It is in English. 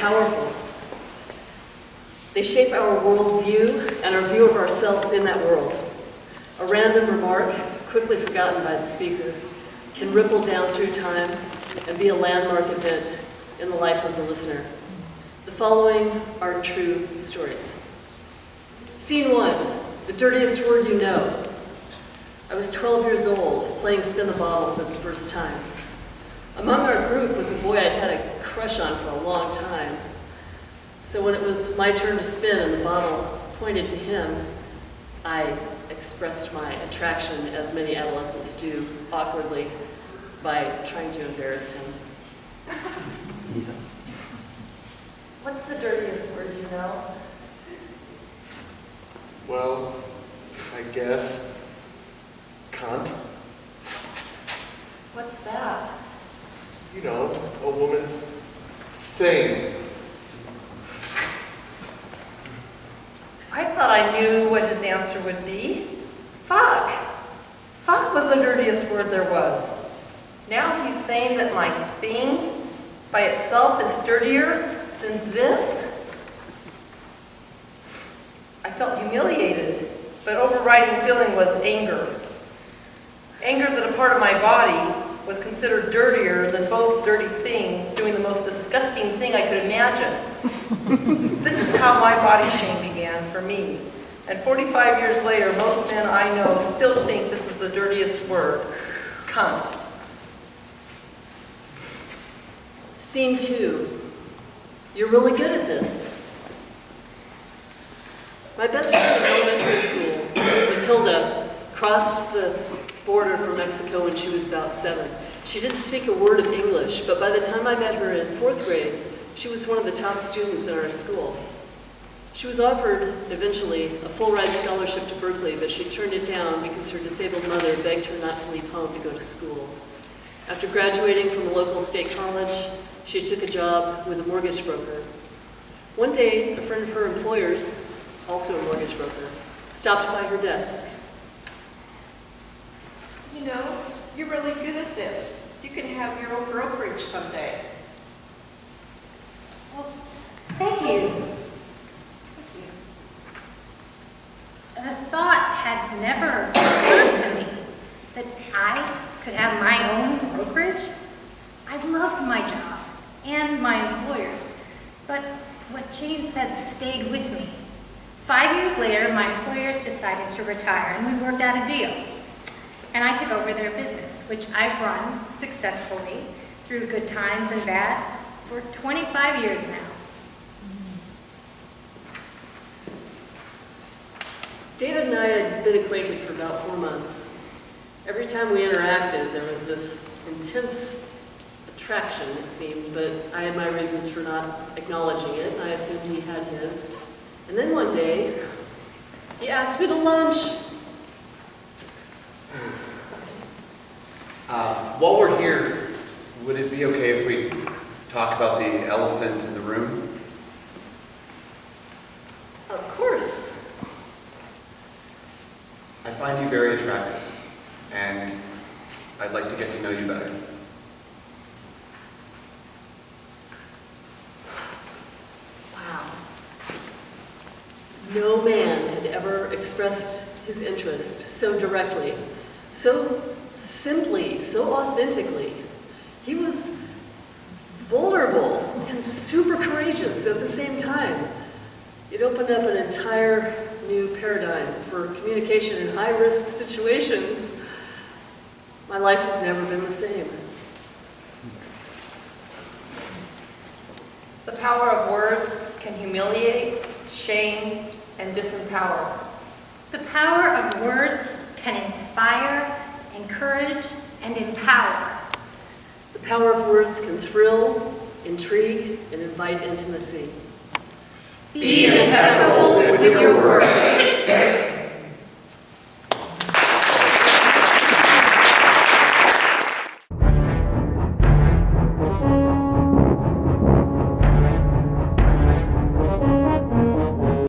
powerful. They shape our worldview and our view of ourselves in that world. A random remark, quickly forgotten by the speaker, can ripple down through time and be a landmark event in the life of the listener. The following are true stories. Scene 1, the dirtiest word you know. I was 12 years old, playing spin the bottle for the first time. Among our group was a boy I'd had a crush on for a long time. So when it was my turn to spin and the bottle pointed to him, I expressed my attraction, as many adolescents do, awkwardly, by trying to embarrass him. What's the dirtiest word you know? Well, I guess cunt. What's that? You know, a woman's thing. I thought I knew what his answer would be. Fuck. Fuck was the dirtiest word there was. Now he's saying that my thing by itself is dirtier than this? I felt humiliated, but overriding feeling was anger. Anger that a part of my body was considered dirtier than both dirty things doing the most disgusting thing I could imagine. This is how my body shame began for me. And 45 years later, most men I know still think this is the dirtiest word, cunt. Scene 2, you're really good at this. My best friend in elementary school, Matilda, crossed the border from Mexico when she was about 7. She didn't speak a word of English, but by the time I met her in 4th grade, she was one of the top students in our school. She was offered, eventually, a full-ride scholarship to Berkeley, but she turned it down because her disabled mother begged her not to leave home to go to school. After graduating from a local state college, she took a job with a mortgage broker. One day, a friend of her employer's, also a mortgage broker, stopped by her desk. You know, you're really good at this. You can have your own brokerage someday. Well, thank you. The thought had never occurred to me that I could have my own brokerage. I loved my job and my employers, but what Jane said stayed with me. 5 years later, my employers decided to retire, and we worked out a deal. And I took over their business, which I've run successfully through good times and bad for 25 years now. David and I had been acquainted for about 4 months. Every time we interacted, there was this intense attraction, it seemed, but I had my reasons for not acknowledging it, and I assumed he had his. And then one day, he asked me to lunch. While we're here, would it be okay if we talk about the elephant in the room? Of course. I find you very attractive, and I'd like to get to know you better. Wow. No man had ever expressed his interest so directly, so simply, so authentically. He was vulnerable and super courageous at the same time. It opened up an entire new paradigm for communication in high-risk situations. My life has never been the same. The power of words can humiliate, shame, and disempower. The power of words can inspire, encourage, and empower. The power of words can thrill, intrigue, and invite intimacy. Be impeccable with your work.